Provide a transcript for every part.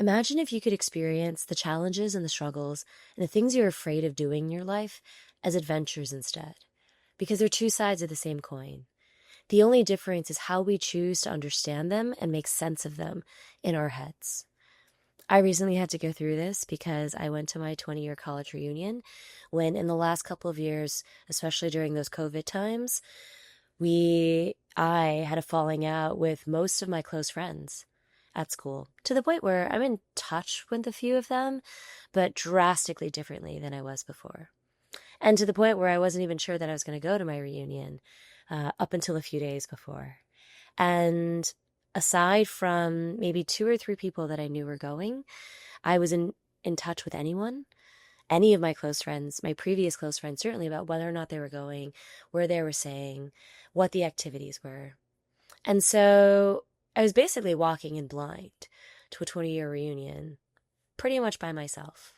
Imagine if you could experience the challenges and the struggles and the things you're afraid of doing in your life as adventures instead, because they're two sides of the same coin. The only difference is how we choose to understand them and make sense of them in our heads. I recently had to go through this because I went to my 20-year college reunion when in the last couple of years, especially during those COVID times, I had a falling out with most of my close friends at school to the point where I'm in touch with a few of them, but drastically differently than I was before. And to the point where I wasn't even sure that I was going to go to my reunion up until a few days before. And aside from maybe two or three people that I knew were going, I was in touch with anyone, any of my close friends, my previous close friends, certainly about whether or not they were going, where they were staying, what the activities were. And so I was basically walking in blind to a 20-year reunion, pretty much by myself.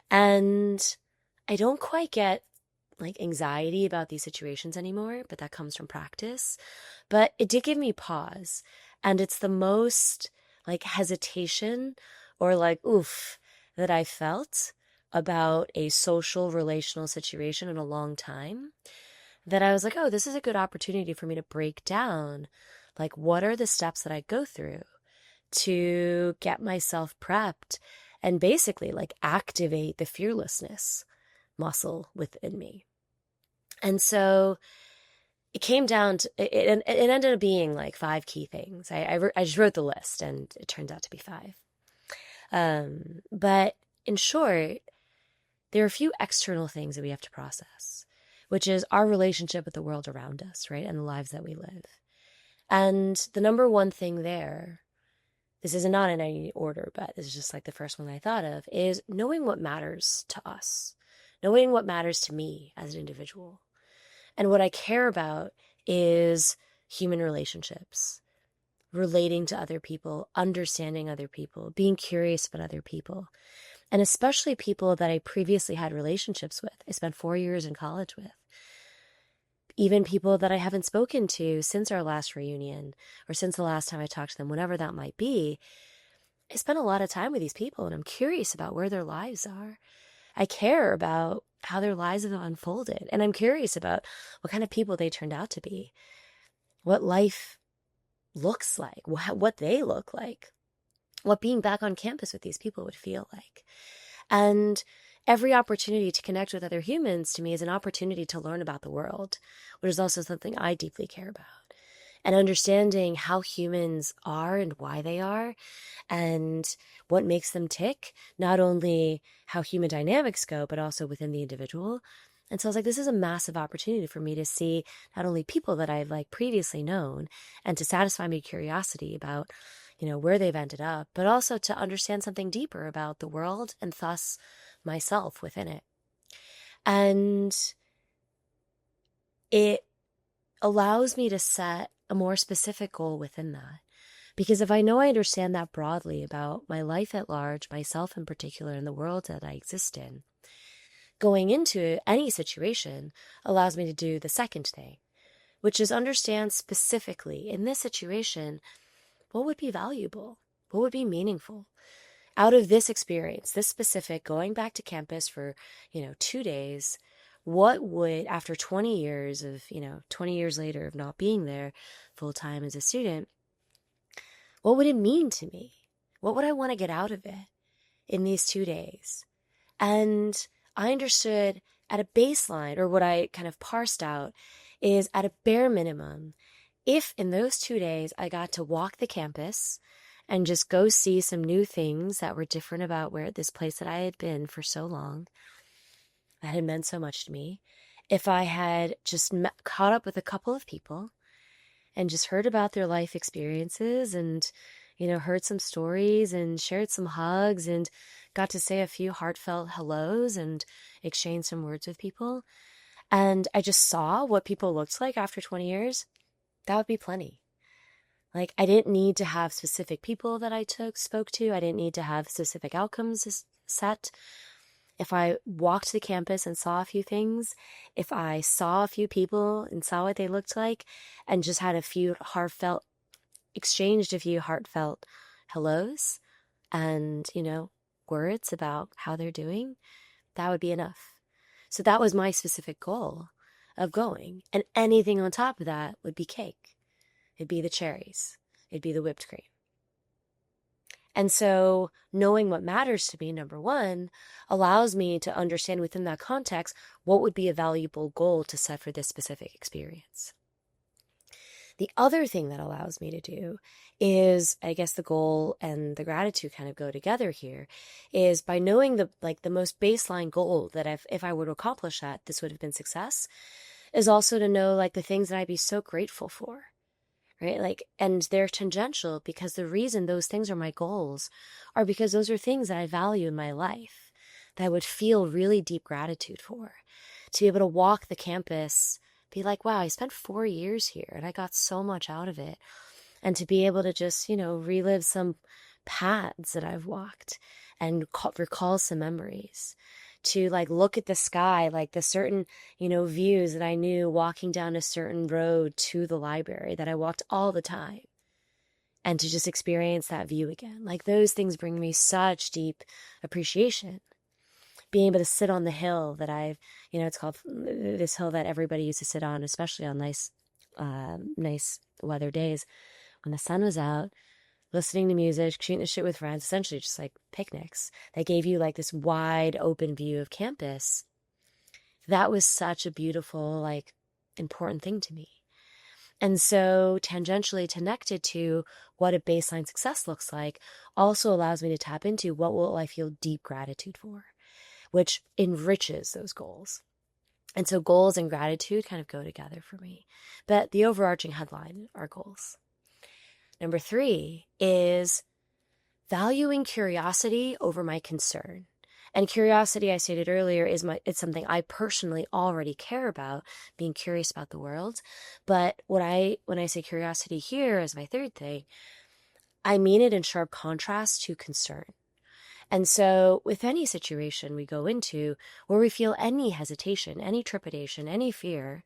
And I don't quite get anxiety about these situations anymore, but that comes from practice. But it did give me pause. And it's the most hesitation or oof that I felt about a social relational situation in a long time, that I was like, oh, this is a good opportunity for me to break down what are the steps that I go through to get myself prepped and basically activate the fearlessness muscle within me. And so it came down to it ended up being 5 key things. I just wrote the list and it turned out to be 5. But in short, there are a few external things that we have to process, which is our relationship with the world around us, right? And the lives that we live. And the number one thing there, this is not in any order, but this is just the first one I thought of, is knowing what matters to us, knowing what matters to me as an individual. And what I care about is human relationships, relating to other people, understanding other people, being curious about other people, and especially people that I previously had relationships with. I spent 4 years in college with. Even people that I haven't spoken to since our last reunion or since the last time I talked to them, whenever that might be. I spent a lot of time with these people and I'm curious about where their lives are. I care about how their lives have unfolded, and I'm curious about what kind of people they turned out to be, what life looks like, what they look like, what being back on campus with these people would feel like. And every opportunity to connect with other humans to me is an opportunity to learn about the world, which is also something I deeply care about. And understanding how humans are and why they are and what makes them tick, not only how human dynamics go, but also within the individual. And so I was like, this is a massive opportunity for me to see not only people that I've previously known and to satisfy my curiosity about, where they've ended up, but also to understand something deeper about the world and thus myself within it. And it allows me to set a more specific goal within that. Because if I know I understand that broadly about my life at large, myself in particular, and the world that I exist in, going into any situation allows me to do the second thing, which is understand specifically in this situation, what would be valuable? What would be meaningful? Out of this experience, this specific going back to campus for, 2 days, what would, after 20 years of, 20 years later of not being there full time as a student, what would it mean to me? What would I want to get out of it in these 2 days? And I understood at a baseline, or what I kind of parsed out, is at a bare minimum, if in those 2 days I got to walk the campus and just go see some new things that were different about where this place that I had been for so long, that had meant so much to me, if I had just caught up with a couple of people and just heard about their life experiences and, heard some stories and shared some hugs and got to say a few heartfelt hellos and exchange some words with people, and I just saw what people looked like after 20 years, that would be plenty. I didn't need to have specific people that I spoke to. I didn't need to have specific outcomes set. If I walked the campus and saw a few things, if I saw a few people and saw what they looked like and just had exchanged a few heartfelt hellos, and, words about how they're doing, that would be enough. So that was my specific goal of going. And anything on top of that would be cake. It'd be the cherries. It'd be the whipped cream. And so knowing what matters to me, number one, allows me to understand within that context what would be a valuable goal to set for this specific experience. The other thing that allows me to do is, I guess the goal and the gratitude kind of go together here, is by knowing the most baseline goal that if I were to accomplish that, this would have been success, is also to know the things that I'd be so grateful for. Right? And they're tangential because the reason those things are my goals are because those are things that I value in my life that I would feel really deep gratitude for. To be able to walk the campus, be like, wow, I spent 4 years here and I got so much out of it. And to be able to just, relive some paths that I've walked and recall some memories. To look at the sky, the certain, views that I knew walking down a certain road to the library that I walked all the time. And to just experience that view again. Those things bring me such deep appreciation. Being able to sit on the hill that I've, it's called this hill that everybody used to sit on, especially on nice weather days when the sun was out, listening to music, shooting the shit with friends, essentially just picnics that gave you this wide open view of campus. That was such a beautiful, important thing to me. And so tangentially connected to what a baseline success looks like also allows me to tap into what will I feel deep gratitude for, which enriches those goals. And so goals and gratitude kind of go together for me. But the overarching headline are goals. Number 3 is valuing curiosity over my concern. And curiosity, I stated earlier, it's something I personally already care about, being curious about the world. But when I say curiosity here as my third thing, I mean it in sharp contrast to concern. And so with any situation we go into where we feel any hesitation, any trepidation, any fear,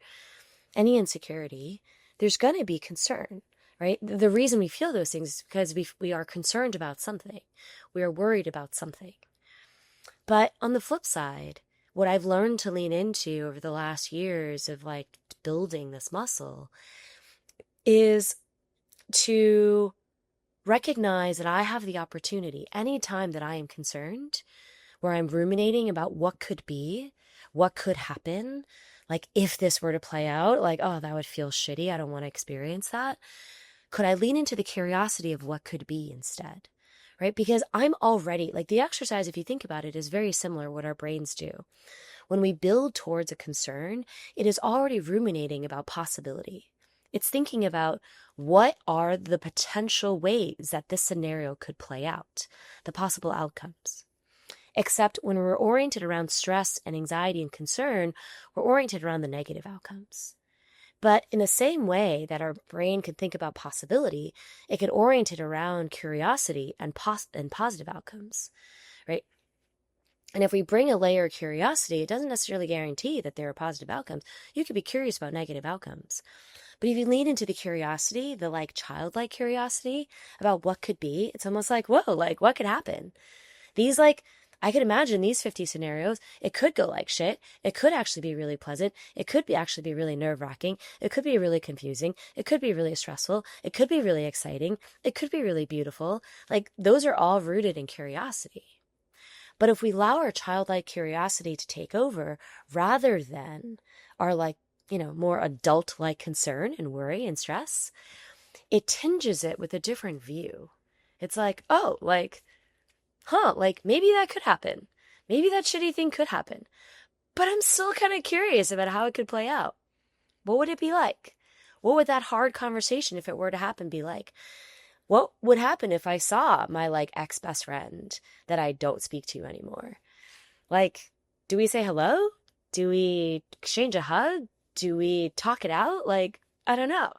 any insecurity, there's going to be concern. Right? The reason we feel those things is because we are concerned about something. We are worried about something. But on the flip side, what I've learned to lean into over the last years of building this muscle is to recognize that I have the opportunity anytime that I am concerned, where I'm ruminating about what could be, what could happen, if this were to play out, oh, that would feel shitty. I don't want to experience that. Could I lean into the curiosity of what could be instead, right? Because I'm already, the exercise, if you think about it, is very similar to what our brains do. When we build towards a concern, it is already ruminating about possibility. It's thinking about what are the potential ways that this scenario could play out, the possible outcomes. Except when we're oriented around stress and anxiety and concern, we're oriented around the negative outcomes. But in the same way that our brain can think about possibility, it can orient it around curiosity and positive outcomes, right? And if we bring a layer of curiosity, it doesn't necessarily guarantee that there are positive outcomes. You could be curious about negative outcomes. But if you lean into the curiosity, the childlike curiosity about what could be, it's almost whoa, what could happen? These I could imagine these 50 scenarios. It could go like shit. It could actually be really pleasant. It could actually be really nerve-wracking. It could be really confusing. It could be really stressful. It could be really exciting. It could be really beautiful. Those are all rooted in curiosity. But if we allow our childlike curiosity to take over rather than our more adult-like concern and worry and stress, it tinges it with a different view. It's maybe that could happen. Maybe that shitty thing could happen. But I'm still kind of curious about how it could play out. What would it be like? What would that hard conversation, if it were to happen, be like? What would happen if I saw my ex-best friend that I don't speak to anymore? Do we say hello? Do we exchange a hug? Do we talk it out? I don't know.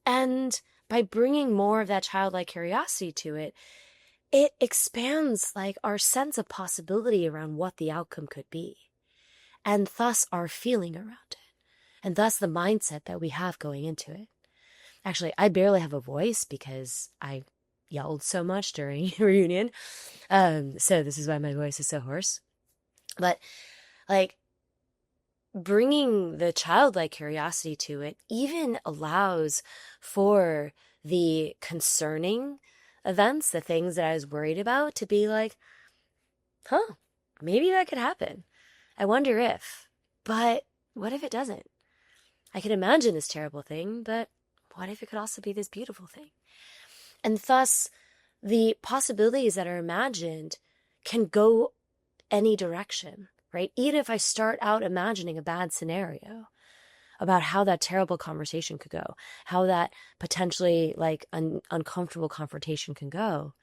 And by bringing more of that childlike curiosity to it, it expands our sense of possibility around what the outcome could be, and thus our feeling around it, and thus the mindset that we have going into it. Actually, I barely have a voice because I yelled so much during reunion. So this is why my voice is so hoarse. But like bringing the childlike curiosity to it even allows for the concerning events, the things that I was worried about, to be like, huh, maybe that could happen. I wonder if. But what if it doesn't? I can imagine this terrible thing, but what if it could also be this beautiful thing? And thus, the possibilities that are imagined can go any direction, right? Even if I start out imagining a bad scenario about how that terrible conversation could go, how that potentially like uncomfortable confrontation can go,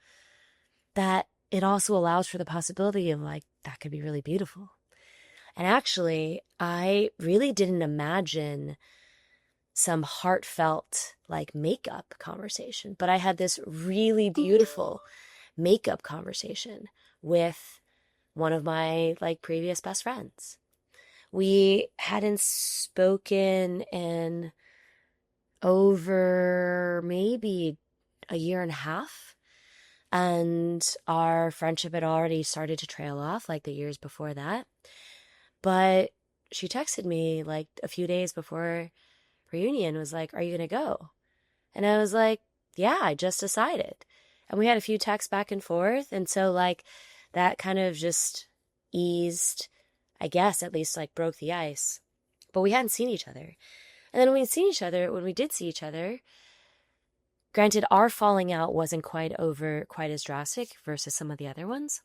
that it also allows for the possibility of like, that could be really beautiful. And actually, I really didn't imagine some heartfelt like makeup conversation, but I had this really beautiful makeup conversation with one of my like previous best friends. We hadn't spoken in over maybe a year and a half, and our friendship had already started to trail off like the years before that. But she texted me like a few days before reunion, was like, "Are you gonna go?" And I was like, "Yeah, I just decided." And we had a few texts back and forth, and so like that kind of just eased, I guess, at least like broke the ice. But we hadn't seen each other. And then when we did see each other, granted, our falling out wasn't quite as drastic versus some of the other ones,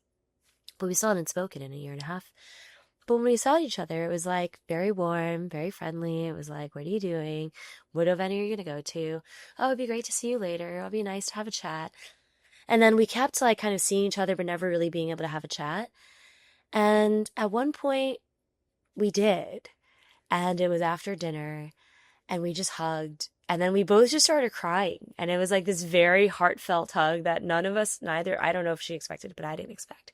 but we still hadn't spoken in a year and a half. But when we saw each other, it was like very warm, very friendly. It was like, "What are you doing? What event are you going to go to? Oh, it'd be great to see you later. It'll be nice to have a chat." And then we kept like kind of seeing each other, but never really being able to have a chat. And at one point we did. And it was after dinner, and we just hugged. And then we both just started crying. And it was like this very heartfelt hug that neither, I don't know if she expected, but I didn't expect.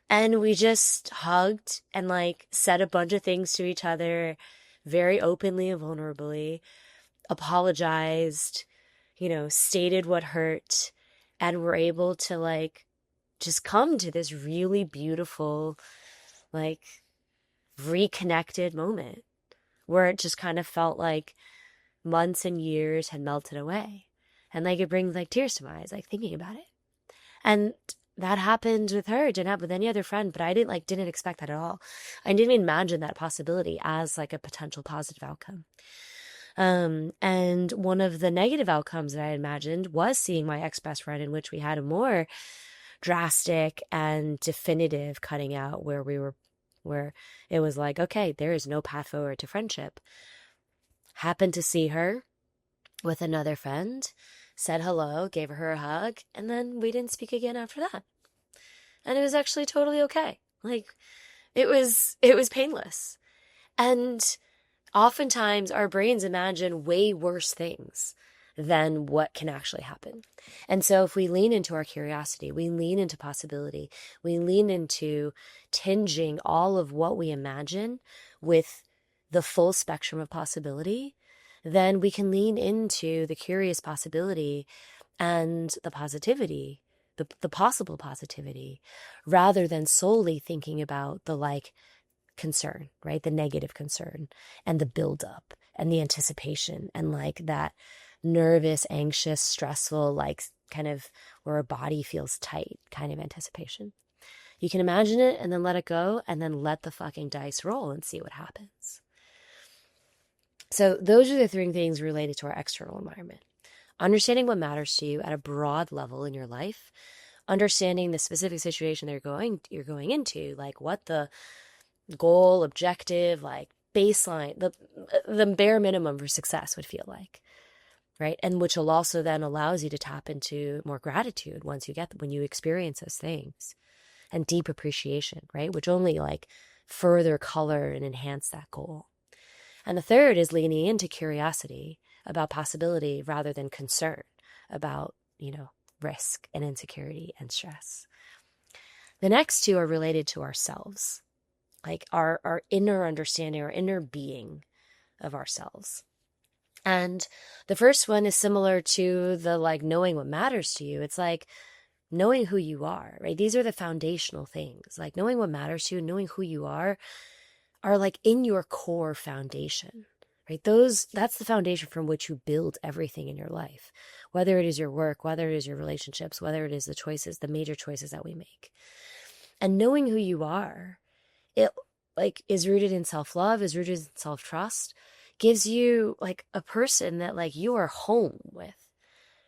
And we just hugged and like said a bunch of things to each other very openly and vulnerably, apologized, stated what hurt, and were able to like just come to this really beautiful, like reconnected moment where it just kind of felt like months and years had melted away. And like it brings like tears to my eyes, like thinking about it. And that happened with her. It didn't happen with any other friend, but I didn't expect that at all. I didn't even imagine that possibility as like a potential positive outcome. And one of the negative outcomes that I imagined was seeing my ex-best friend, in which we had a more drastic and definitive cutting out where it was like, okay, there is no path forward to friendship. Happened to see her with another friend, said hello, gave her a hug, and then we didn't speak again after that. And it was actually totally okay. Like, it was painless. And oftentimes our brains imagine way worse things than what can actually happen. And so if we lean into our curiosity, we lean into possibility, we lean into tinging all of what we imagine with the full spectrum of possibility, then we can lean into the curious possibility and the positivity, the possible positivity, rather than solely thinking about the like concern, right? The negative concern and the buildup and the anticipation and like that nervous, anxious, stressful, like kind of where our body feels tight kind of anticipation. You can imagine it and then let it go and then let the fucking dice roll and see what happens. So those are the three things related to our external environment. Understanding what matters to you at a broad level in your life, understanding the specific situation you're going into, like what the goal, objective, like baseline, the bare minimum for success would feel like, right? And which will also then allows you to tap into more gratitude when you experience those things, and deep appreciation, right? Which only like further color and enhance that goal. And the third is leaning into curiosity about possibility rather than concern about, risk and insecurity and stress. The next two are related to ourselves, like our inner understanding, our inner being of ourselves. And the first one is similar to the like knowing what matters to you. It's like knowing who you are, right? These are the foundational things. Like knowing what matters to you, knowing who you are like in your core foundation, right? That's the foundation from which you build everything in your life, whether it is your work, whether it is your relationships, whether it is the choices, the major choices that we make. And knowing who you are, it like is rooted in self-love, is rooted in self-trust, gives you like a person that like you are home with,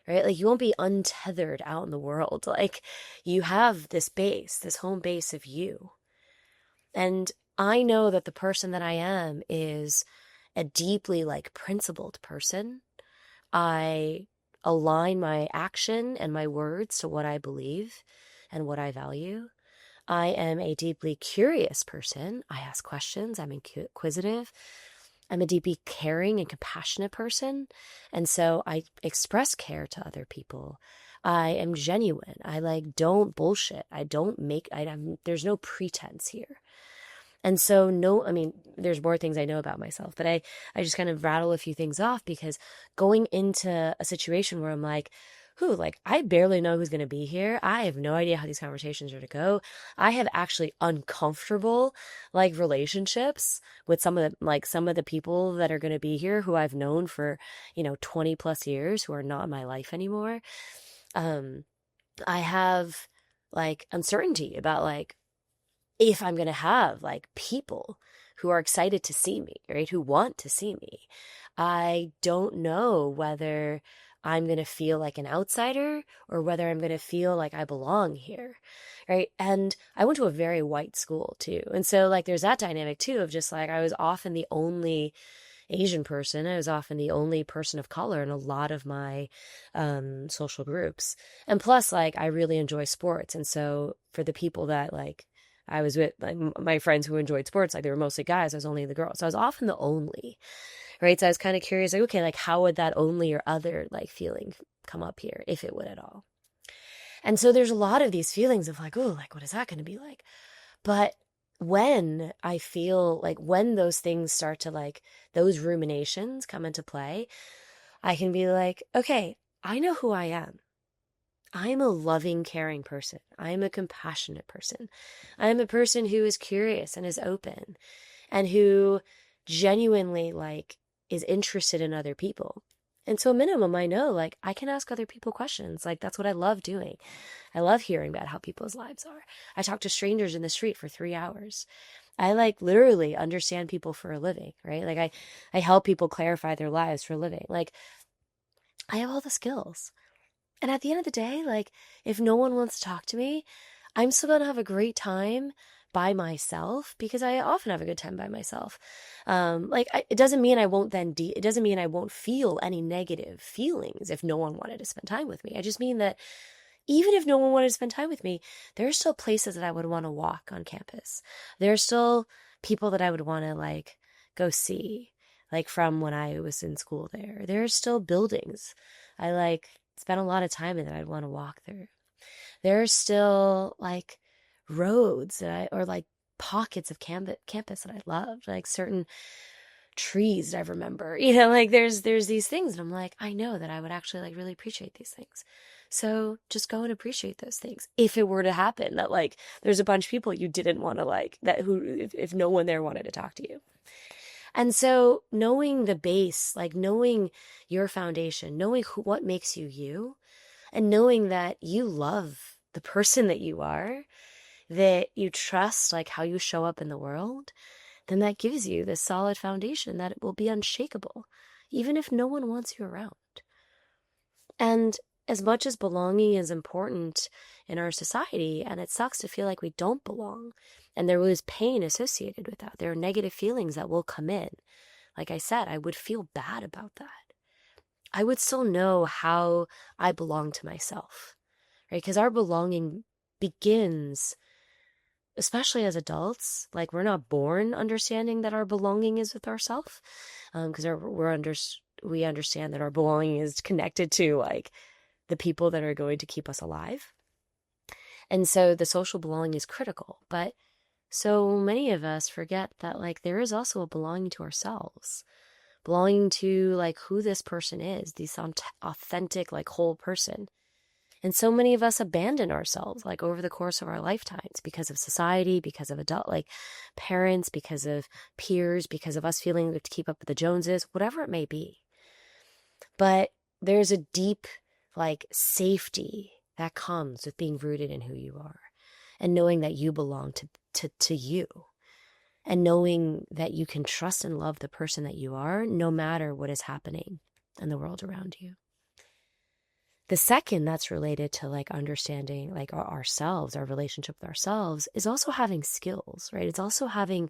right? Like you won't be untethered out in the world. Like you have this base, this home base of you. And I know that the person that I am is a deeply like principled person. I align my action and my words to what I believe and what I value. I am a deeply curious person. I ask questions. I'm inquisitive. I'm a deeply caring and compassionate person. And so I express care to other people. I am genuine. I like don't bullshit. I don't make, there's no pretense here. And so, no, I mean, there's more things I know about myself, but I just kind of rattle a few things off because going into a situation where I'm like, like, I barely know who's going to be here. I have no idea how these conversations are to go. I have actually uncomfortable, like, relationships with some of the people that are going to be here who I've known for, 20 plus years who are not in my life anymore. I have, like, uncertainty about, like, if I'm going to have like people who are excited to see me, right? Who want to see me. I don't know whether I'm going to feel like an outsider or whether I'm going to feel like I belong here, right? And I went to a very white school too. And so like there's that dynamic too of just like I was often the only Asian person. I was often the only person of color in a lot of my social groups. And plus, like, I really enjoy sports. And so for the people that, like, I was with, like, my friends who enjoyed sports, like, they were mostly guys. I was only the girls. So I was often the only, right? So I was kind of curious, like, okay, like, how would that only or other, like, feeling come up here, if it would at all? And so there's a lot of these feelings of, like, oh, like, what is that going to be like? But when I feel like when those things start to like those ruminations come into play, I can be like, okay, I know who I am. I am a loving, caring person. I am a compassionate person. I am a person who is curious and is open and who genuinely like is interested in other people. And so minimum, I know like I can ask other people questions. Like that's what I love doing. I love hearing about how people's lives are. I talk to strangers in the street for 3 hours. I like literally understand people for a living, right? Like I help people clarify their lives for a living. Like I have all the skills. And at the end of the day, like if no one wants to talk to me, I'm still going to have a great time by myself because I often have a good time by myself. It doesn't mean I won't it doesn't mean I won't feel any negative feelings if no one wanted to spend time with me. I just mean that even if no one wanted to spend time with me, there are still places that I would want to walk on campus. There are still people that I would want to like go see, like from when I was in school there. There are still buildings I like spent a lot of time in that I'd want to walk through. There are still like roads or like pockets of campus that I loved, like certain trees that I remember, like there's these things and I'm like, I know that I would actually like really appreciate these things. So just go and appreciate those things. If it were to happen that like there's a bunch of people you didn't want to like that who if no one there wanted to talk to you. And so knowing the base, like knowing your foundation, knowing what makes you you, and knowing that you love the person that you are, that you trust like how you show up in the world, then that gives you this solid foundation that it will be unshakable, even if no one wants you around. And as much as belonging is important in our society, and it sucks to feel like we don't belong, and there was pain associated with that, there are negative feelings that will come in. Like I said, I would feel bad about that. I would still know how I belong to myself, right? Because our belonging begins, especially as adults, like we're not born understanding that our belonging is with ourselves, because we understand that our belonging is connected to like the people that are going to keep us alive. And so the social belonging is critical, but so many of us forget that like there is also a belonging to ourselves. belonging to like who this person is, this authentic, like whole person. And so many of us abandon ourselves like over the course of our lifetimes because of society, because of adult, like parents, because of peers, because of us feeling we have to keep up with the Joneses, whatever it may be. But there's a deep like safety that comes with being rooted in who you are and knowing that you belong to you, and knowing that you can trust and love the person that you are no matter what is happening in the world around you. The second that's related to like understanding like ourselves, our relationship with ourselves, is also having skills, right? It's also having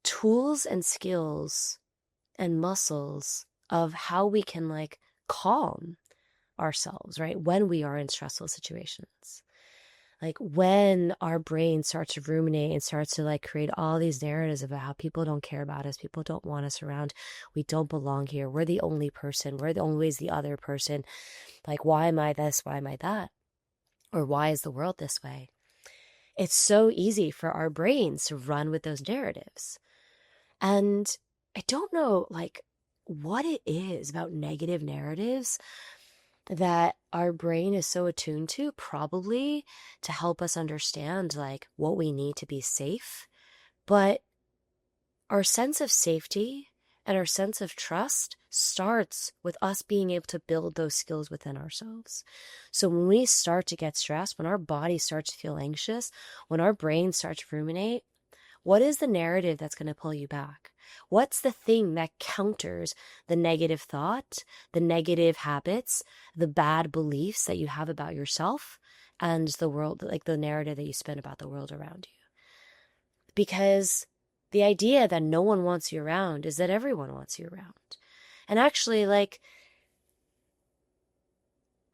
tools and skills and muscles of how we can like calm ourselves, right? When we are in stressful situations. Like when our brain starts to ruminate and starts to like create all these narratives about how people don't care about us, people don't want us around, we don't belong here, we're the only person, we're always the other person. Like, why am I this? Why am I that? Or why is the world this way? It's so easy for our brains to run with those narratives. And I don't know, like, what it is about negative narratives that our brain is so attuned to, probably to help us understand, like, what we need to be safe. But our sense of safety and our sense of trust starts with us being able to build those skills within ourselves. So when we start to get stressed, when our body starts to feel anxious, when our brain starts to ruminate, what is the narrative that's going to pull you back? What's the thing that counters the negative thought, the negative habits, the bad beliefs that you have about yourself and the world, like the narrative that you spin about the world around you? Because the idea that no one wants you around is that everyone wants you around. And actually, like,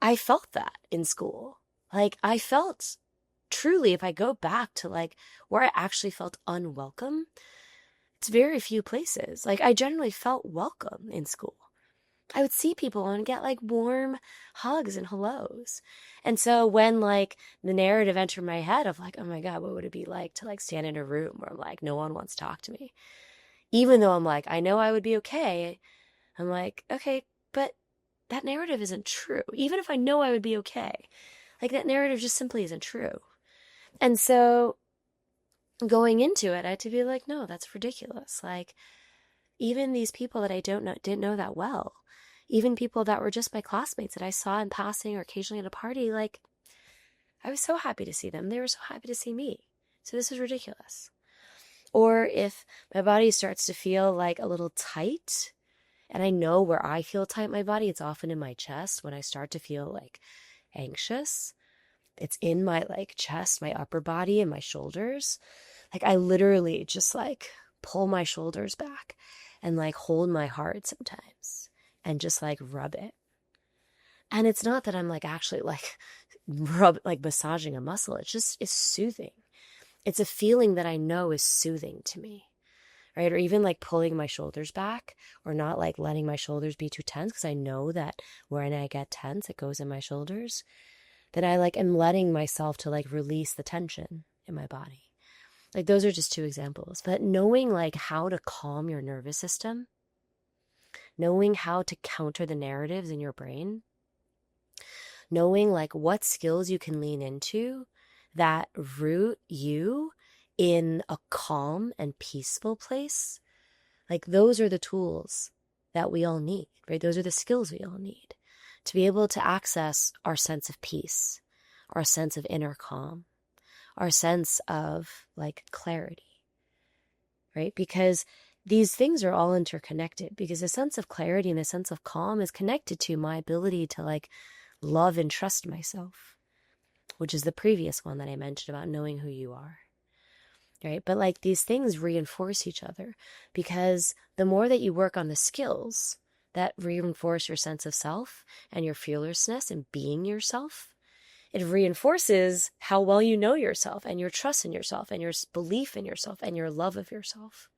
I felt that in school. Like, I felt truly, if I go back to like where I actually felt unwelcome, it's very few places. Like, I generally felt welcome in school. I would see people and get like warm hugs and hellos. And so when like the narrative entered my head of like, oh my God, what would it be like to like stand in a room where like no one wants to talk to me? Even though I'm like, I know I would be okay. I'm like, okay, but that narrative isn't true. Even if I know I would be okay, like that narrative just simply isn't true. And so going into it, I had to be like, no, that's ridiculous. Like, even these people that I didn't know that well, even people that were just my classmates that I saw in passing or occasionally at a party, like, I was so happy to see them. They were so happy to see me. So this is ridiculous. Or if my body starts to feel like a little tight, and I know where I feel tight in my body, it's often in my chest when I start to feel like anxious. It's in my like chest, my upper body, and my shoulders. Like I literally just like pull my shoulders back and like hold my heart sometimes and just like rub it. And it's not that I'm like actually like massaging a muscle. It's soothing. It's a feeling that I know is soothing to me, right? Or even like pulling my shoulders back or not like letting my shoulders be too tense, because I know that when I get tense, it goes in my shoulders. That I like am letting myself to like release the tension in my body. Like those are just two examples. But knowing like how to calm your nervous system, knowing how to counter the narratives in your brain, knowing like what skills you can lean into that root you in a calm and peaceful place, like those are the tools that we all need, right? Those are the skills we all need to be able to access our sense of peace, our sense of inner calm, our sense of like clarity, right? Because these things are all interconnected, because a sense of clarity and a sense of calm is connected to my ability to like love and trust myself, which is the previous one that I mentioned about knowing who you are, right? But like these things reinforce each other, because the more that you work on the skills that reinforce your sense of self and your fearlessness and being yourself, it reinforces how well you know yourself and your trust in yourself and your belief in yourself and your love of yourself.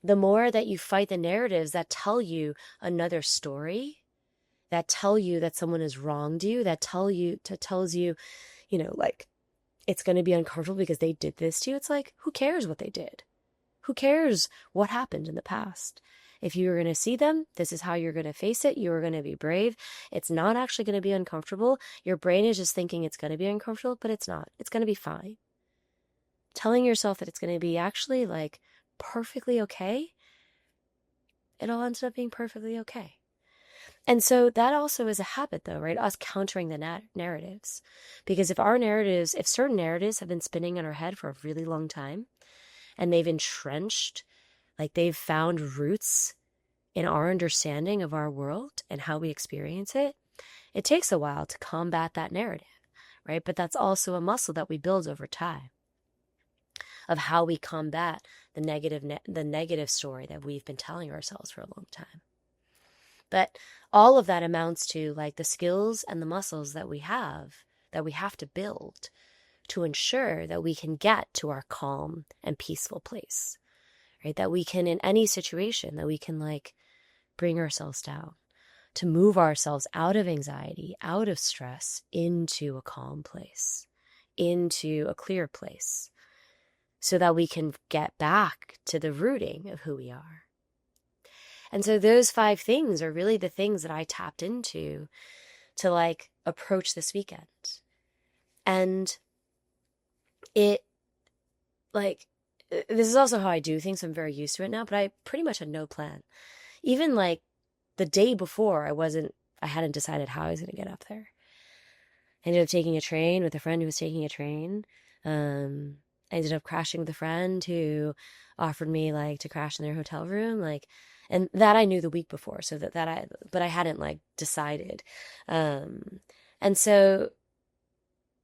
The more that you fight the narratives that tell you another story, that tell you that someone has wronged you, that tells you, like it's going to be uncomfortable because they did this to you. It's like, who cares what they did? Who cares what happened in the past? If you're going to see them, this is how you're going to face it. You're going to be brave. It's not actually going to be uncomfortable. Your brain is just thinking it's going to be uncomfortable, but it's not. It's going to be fine. Telling yourself that it's going to be actually like perfectly okay, it all ends up being perfectly okay. And so that also is a habit though, right? Us countering the narratives. Because if certain narratives have been spinning in our head for a really long time and they've entrenched, like they've found roots in our understanding of our world and how we experience it, it takes a while to combat that narrative, right? But that's also a muscle that we build over time of how we combat the negative story that we've been telling ourselves for a long time. But all of that amounts to like the skills and the muscles that we have to build to ensure that we can get to our calm and peaceful place, right? That we can, in any situation, that we can like bring ourselves down, to move ourselves out of anxiety, out of stress, into a calm place, into a clear place, so that we can get back to the rooting of who we are. And so those 5 things are really the things that I tapped into to like approach this weekend. And it like, this is also how I do things. So I'm very used to it now, but I pretty much had no plan. Even like the day before, I hadn't decided how I was going to get up there. I ended up taking a train with a friend who was taking a train. I ended up crashing with a friend who offered me like to crash in their hotel room. Like, and that I knew the week before, so but I hadn't like decided. And so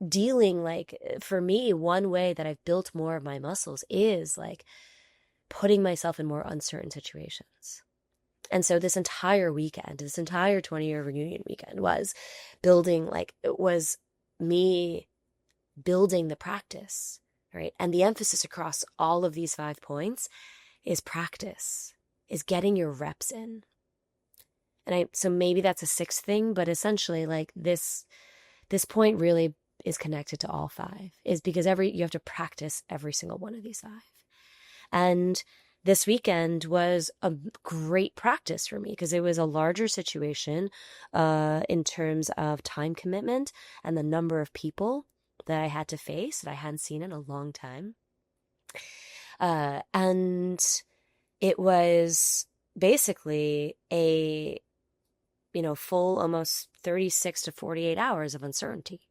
dealing, like, for me, one way that I've built more of my muscles is like putting myself in more uncertain situations. And so this entire 20-year reunion weekend was me building the practice, right? And the emphasis across all of these 5 points is practice, is getting your reps in. And so maybe that's a 6th thing, but essentially like this point really is connected to all 5, is because you have to practice every single one of these 5. And this weekend was a great practice for me because it was a larger situation in terms of time commitment and the number of people that I had to face that I hadn't seen in a long time. And it was basically a, full almost 36 to 48 hours of uncertainty.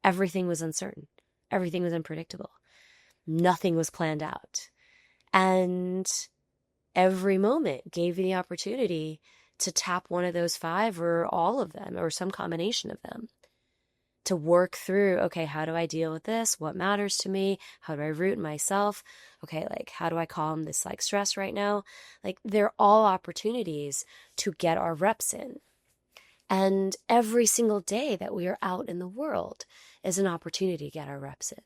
Everything was uncertain. Everything was unpredictable. Nothing was planned out. And every moment gave you the opportunity to tap one of those 5 or all of them or some combination of them to work through, okay, how do I deal with this? What matters to me? How do I root myself? Okay, like, how do I calm this like stress right now? Like, they're all opportunities to get our reps in. And every single day that we are out in the world is an opportunity to get our reps in,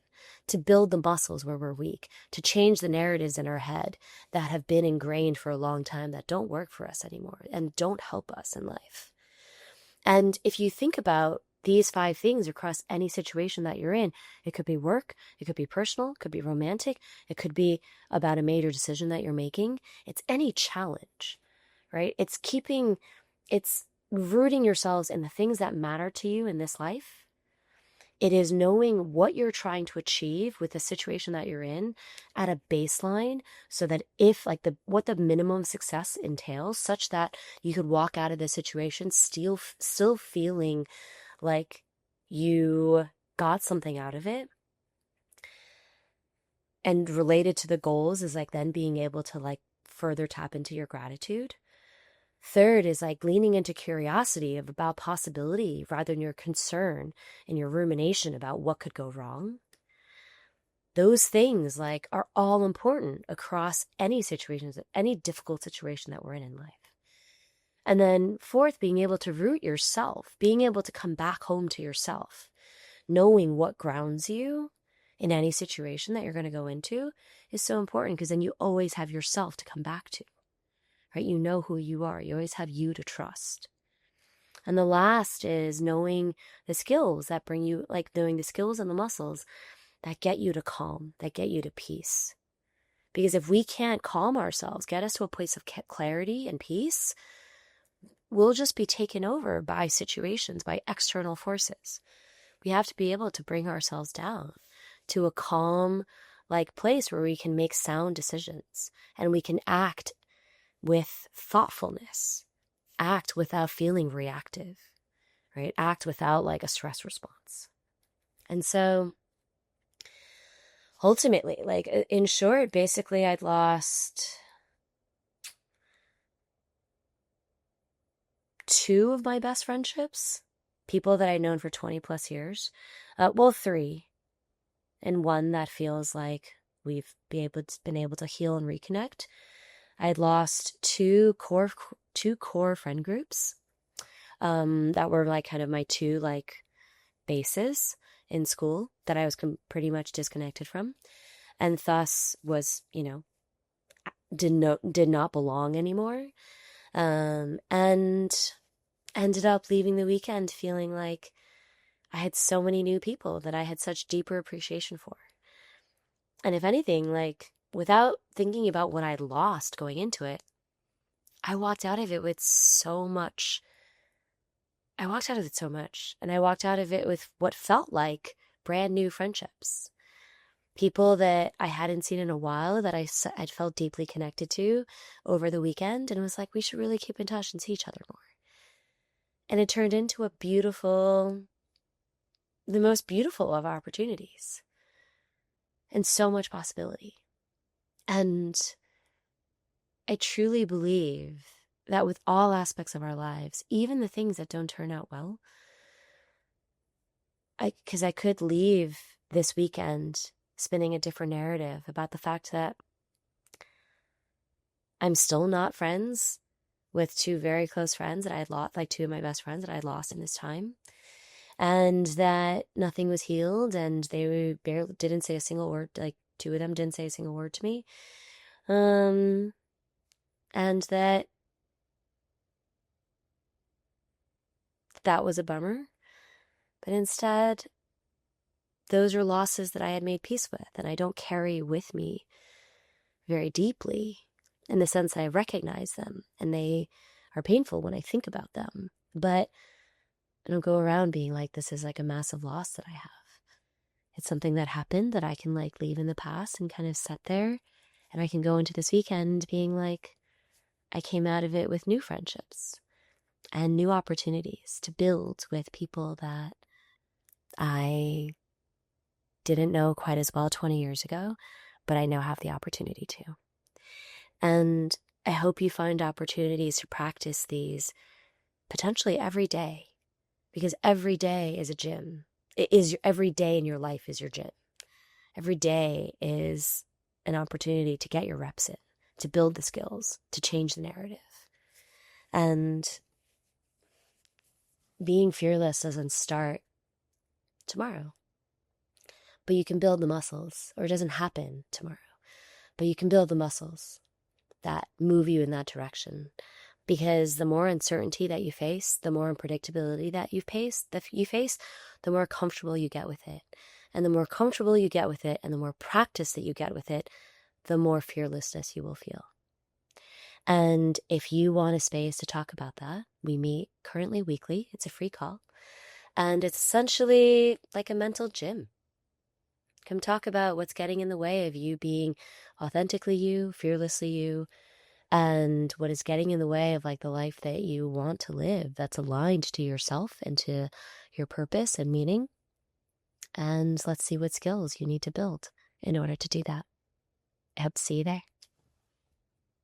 to build the muscles where we're weak, to change the narratives in our head that have been ingrained for a long time that don't work for us anymore and don't help us in life. And if you think about these 5 things across any situation that you're in, it could be work, it could be personal, it could be romantic, it could be about a major decision that you're making. It's any challenge, right? It's rooting yourselves in the things that matter to you in this life. It is knowing what you're trying to achieve with the situation that you're in at a baseline, so that if what the minimum success entails, such that you could walk out of the situation still feeling like you got something out of it. And related to the goals is like then being able to like further tap into your gratitude. 3rd is like leaning into curiosity about possibility rather than your concern and your rumination about what could go wrong. Those things like are all important across any situations, any difficult situation that we're in life. And then 4th, being able to root yourself, being able to come back home to yourself, knowing what grounds you in any situation that you're going to go into is so important, because then you always have yourself to come back to. Right? You know who you are. You always have you to trust. And the last is knowing the skills that bring you, like knowing the skills and the muscles that get you to calm, that get you to peace. Because if we can't calm ourselves, get us to a place of clarity and peace, we'll just be taken over by situations, by external forces. We have to be able to bring ourselves down to a calm, place where we can make sound decisions and we can act with thoughtfulness, act without feeling reactive, right? Act without a stress response. And so ultimately, in short, basically I'd lost 2 of my best friendships, people that I'd known for 20 plus years. Well, 3, and 1 that feels like we've been able to heal and reconnect. I'd lost 2 core friend groups that were kind of my 2 bases in school that I was pretty much disconnected from, and thus was did not belong anymore, and ended up leaving the weekend feeling like I had so many new people that I had such deeper appreciation for. And if anything, without thinking about what I'd lost going into it, I walked out of it with so much. And I walked out of it with what felt like brand new friendships. People that I hadn't seen in a while that I'd felt deeply connected to over the weekend, and was like, we should really keep in touch and see each other more. And it turned into the most beautiful of opportunities. And so much possibility. And I truly believe that with all aspects of our lives, even the things that don't turn out well, because I could leave this weekend spinning a different narrative about the fact that I'm still not friends with 2 very close friends that I had lost, 2 of my best friends that I had lost in this time. And that nothing was healed, and they barely didn't say a single word. 2 of them didn't say a single word to me. And that was a bummer. But instead, those are losses that I had made peace with, and I don't carry with me very deeply, in the sense that I recognize them, and they are painful when I think about them. But I don't go around being like, this is a massive loss that I have. It's something that happened that I can leave in the past and kind of set there. And I can go into this weekend being I came out of it with new friendships and new opportunities to build with people that I didn't know quite as well 20 years ago, but I now have the opportunity to. And I hope you find opportunities to practice these potentially every day, because every day is a gym. Every day in your life is your gym. Every day is an opportunity to get your reps in, to build the skills, to change the narrative. And being fearless doesn't start tomorrow, but you can build the muscles, or it doesn't happen tomorrow, but you can build the muscles that move you in that direction. Because the more uncertainty that you face, the more unpredictability that you face, the more comfortable you get with it. And the more comfortable you get with it, and the more practice that you get with it, the more fearlessness you will feel. And if you want a space to talk about that, we meet currently weekly. It's a free call. And it's essentially like a mental gym. Come talk about what's getting in the way of you being authentically you, fearlessly you, and what is getting in the way of the life that you want to live, that's aligned to yourself and to your purpose and meaning. And let's see what skills you need to build in order to do that. I hope to see you there.